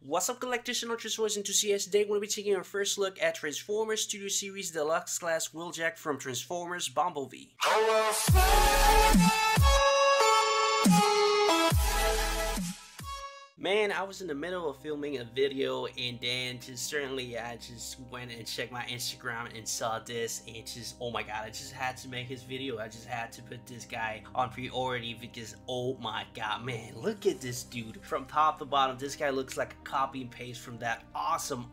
What's up, collectors and Transformers enthusiasts? Today we're going to be taking our first look at Transformers Studio Series Deluxe class Wheeljack from Transformers Bumblebee. Man, I was in the middle of filming a video and then I just went and checked my Instagram and saw this and oh my god, I just had to make his video. I just had to put this guy on priority because oh my god, man, look at this dude. From top to bottom, this guy looks like a copy and paste from that awesome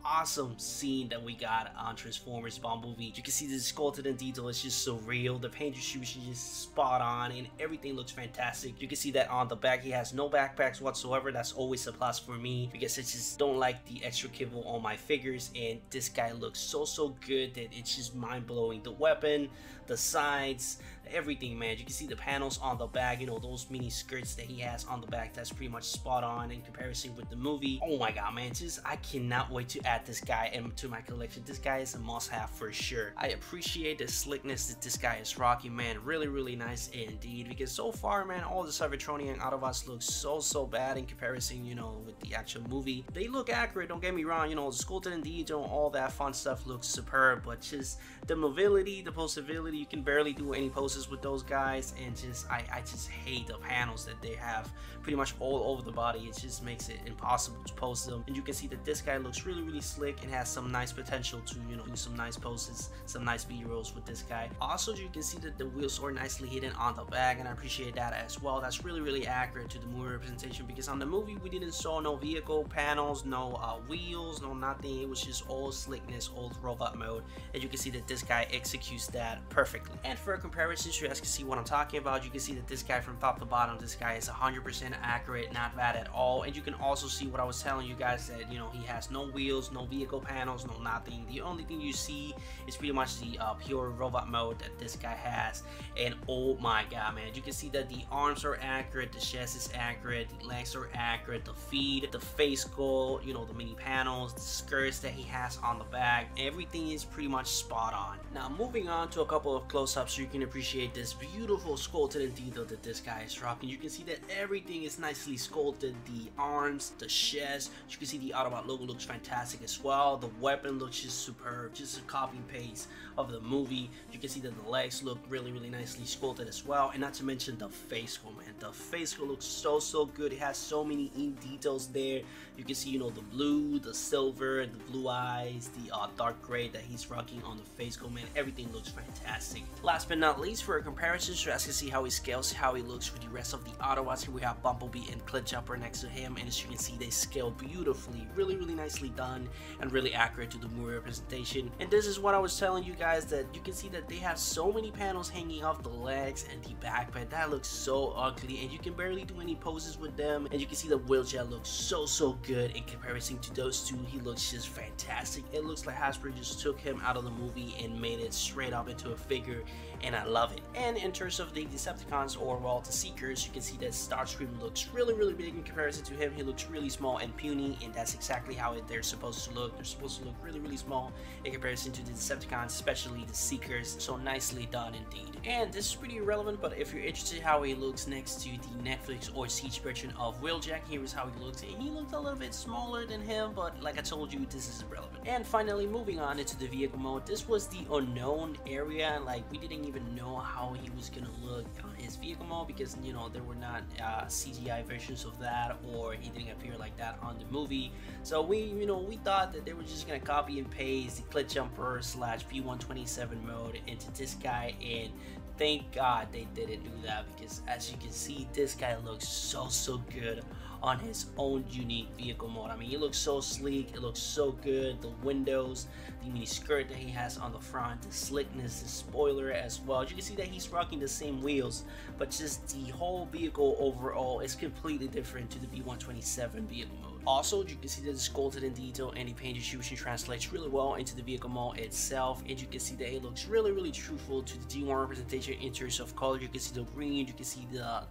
scene that we got on Transformers Bumblebee. You can see this sculpted in detail, it's just so real. The paint distribution is just spot on and everything looks fantastic. You can see that on the back, he has no backpacks whatsoever. That's always a plus for me because I just don't like the extra kibble on my figures, and this guy looks so good that it's just mind-blowing. The weapon, the sides, everything, man. You can see the panels on the back, you know, those mini skirts that he has on the back, that's pretty much spot on in comparison with the movie. Oh my god, man, I cannot wait to add this guy into my collection. This guy is a must-have for sure. I appreciate the slickness that this guy is rocking, man. Really nice indeed, because so far, man, all the Cybertronian and Autobots look so bad in comparison, you know, with the actual movie. They look accurate, don't get me wrong, you know, the sculpted in detail, all that fun stuff looks superb, but just the mobility, the posability, you can barely do any poses with those guys, and I just hate the panels that they have pretty much all over the body. It just makes it impossible to pose them, and you can see that this guy looks really slick and has some nice potential to, you know, do some nice poses, some nice B-rolls with this guy. Also, you can see that the wheels are nicely hidden on the back, and I appreciate that as well. That's really accurate to the movie representation, because on the movie we didn't saw no vehicle panels, no wheels, no nothing. It was just all slickness, all robot mode, and you can see that this guy executes that perfectly. And for a comparison, so you guys can see what I'm talking about, you can see that this guy from top to bottom, this guy is 100% accurate, not bad at all. And you can also see what I was telling you guys, that, you know, he has no wheels, no vehicle panels, no nothing. The only thing you see is pretty much the pure robot mode that this guy has. And oh my god, man, you can see that the arms are accurate, the chest is accurate, the legs are accurate, the feet, the face skull, you know, the mini panels, the skirts that he has on the back, everything is pretty much spot on. Now moving on to a couple of close-ups so you can appreciate this beautiful sculpted in detail that this guy is rocking. You can see that everything is nicely sculpted, the arms, the chest. You can see the Autobot logo looks fantastic as well. The weapon looks just superb, just a copy and paste of the movie. You can see that the legs look really nicely sculpted as well, and not to mention the face skull, man. The face skull looks so good. It has so many in details there. You can see, you know, the blue, the silver, the blue eyes, the dark gray that he's rocking on the face skull, man. Everything looks fantastic. Last but not least, for a comparison, so you guys can see how he scales, how he looks with the rest of the Autobots. Here we have Bumblebee and Clip Jumper next to him, and as you can see, they scale beautifully, really nicely done, and really accurate to the movie representation. And this is what I was telling you guys, that you can see that they have so many panels hanging off the legs and the backpack. That looks so ugly, and you can barely do any poses with them. And you can see the Wheeljack looks so good in comparison to those two. He looks just fantastic. It looks like hasbro just took him out of the movie and made it straight up into a figure, and I love it. And in terms of the Decepticons, or well, the Seekers, you can see that Starscream looks really big in comparison to him. He looks really small and puny, and that's exactly how they're supposed to look. They're supposed to look really small in comparison to the Decepticons, especially the Seekers. So nicely done indeed. And this is pretty irrelevant, but if you're interested how he looks next to the Netflix or Siege version of Wheeljack, here is how he looks. And he looks a little bit smaller than him, but like I told you, this is irrelevant. And finally, moving on into the vehicle mode, this was the unknown area. Like, we didn't even know how he was gonna look on his vehicle mode, because, you know, there were not CGI versions of that, or he didn't appear like that on the movie. So we thought that they were just gonna copy and paste the Clip Jumper / P127 mode into this guy, and thank God they didn't do that, because as you can see, this guy looks so good on his own unique vehicle mode. I mean, he looks so sleek, it looks so good. The windows, the mini skirt that he has on the front, the slickness, the spoiler as well. You can see that he's rocking the same wheels, but just the whole vehicle overall is completely different to the B127 vehicle mode. Also, you can see that it's sculpted in detail, and the paint distribution translates really well into the vehicle mode itself, and you can see that it looks really truthful to the D1 representation in terms of color. You can see the green, you can see the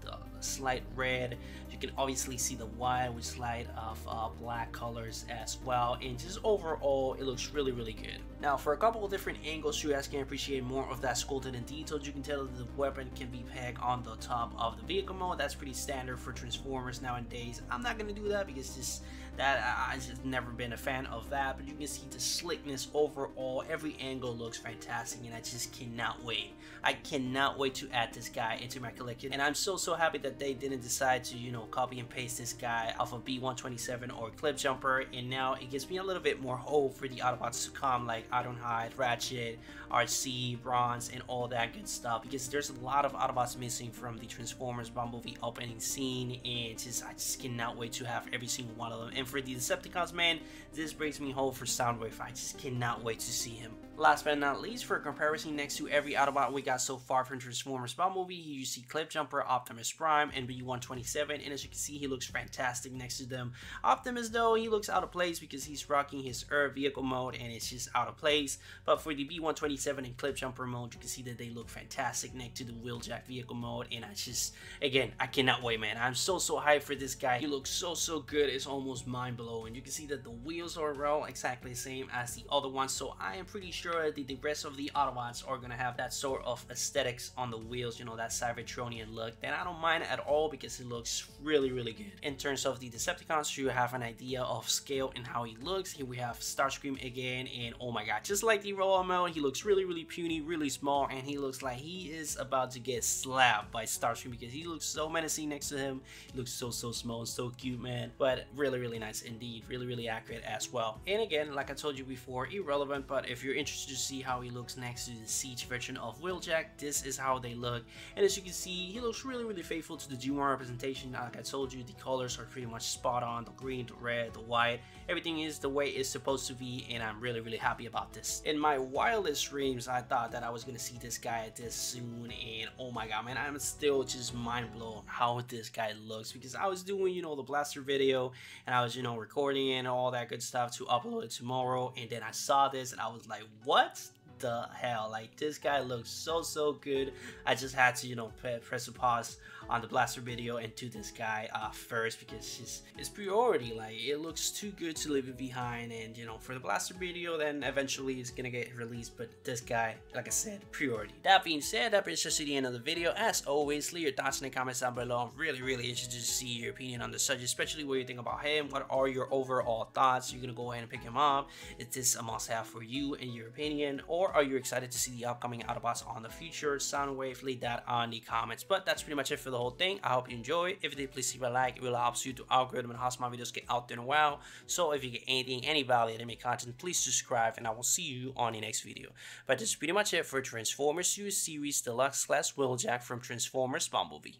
slight red. You can obviously see the white with slight of black colors as well, and just overall it looks really good. Now for a couple of different angles you guys can appreciate more of that sculpted and detailed, you can tell that the weapon can be pegged on the top of the vehicle mode. That's pretty standard for Transformers nowadays. I'm not gonna do that because I just never been a fan of that, but you can see the slickness overall. Every angle looks fantastic, and I just cannot wait. I cannot wait to add this guy into my collection, and I'm so happy that they didn't decide to, you know, copy and paste this guy off of B127 or Clip Jumper, and now it gives me a little bit more hope for the Autobots to come, like Ironhide, Ratchet, RC, Bronze, and all that good stuff, because there's a lot of Autobots missing from the Transformers Bumblebee opening scene, and I just cannot wait to have every single one of them. And for the Decepticons, man, this brings me hope for Soundwave. I just cannot wait to see him. Last but not least, for comparison, next to every Autobot we got so far from Transformers Bumblebee, you see Clip Jumper, Optimus Prime, and B127, and as you can see, he looks fantastic next to them. Optimus, though, he looks out of place because he's rocking his Earth vehicle mode, and it's just out of place. But for the B127 and Clip Jumper mode, you can see that they look fantastic next to the Wheeljack vehicle mode, and I just, again, I cannot wait, man. I'm so hyped for this guy. He looks so good, it's almost mind-blowing. You can see that the wheels are well exactly the same as the other ones, so I am pretty sure that the rest of the Autobots are gonna have that sort of aesthetics on the wheels, you know, that Cybertronian look. And I don't mind it at all because it looks really good. In terms of the Decepticons, you have an idea of scale and how he looks. Here we have Starscream again, and oh my god, just like the Roller mode, he looks really puny, really small, and he looks like he is about to get slapped by Starscream because he looks so menacing next to him. He looks so small and so cute, man, but really nice indeed, really accurate as well. And again, like I told you before, irrelevant, but if you're interested to see how he looks next to the Siege version of Wheeljack, this is how they look. And as you can see, he looks really faithful to the G1 representation. Like I told you, the colors are pretty much spot on. The green, the red, the white, everything is the way it's supposed to be, and I'm really happy about this. In my wildest dreams, I thought that I was gonna see this guy this soon, and oh my god, man, I'm still just mind blown how this guy looks, because I was doing, you know, the blaster video, and I was, you know, recording and all that good stuff to upload it tomorrow, and then I saw this and I was like, what the hell? Like, this guy looks so good. I just had to, you know, press a pause on the blaster video and do this guy first, because it's priority. Like, it looks too good to leave it behind, and you know, for the blaster video then eventually it's gonna get released, but this guy, like I said, priority. That being said, that brings us to the end of the video. As always, leave your thoughts in the comments down below. I'm really interested to see your opinion on the subject, especially what you think about him. What are your overall thoughts? You're gonna go ahead and pick him up? Is this a must-have for you in your opinion, or are you excited to see the upcoming Autobots on the future? Soundwave, leave that on the comments. But that's pretty much it for the whole thing. I hope you enjoy. If you did, please leave a like. It really helps you to algorithm and helps my videos get out there in a while. So if you get anything, any value in my content, please subscribe, and I will see you on the next video. But that's pretty much it for Transformers Series Deluxe Class Wheeljack from Transformers Bumblebee.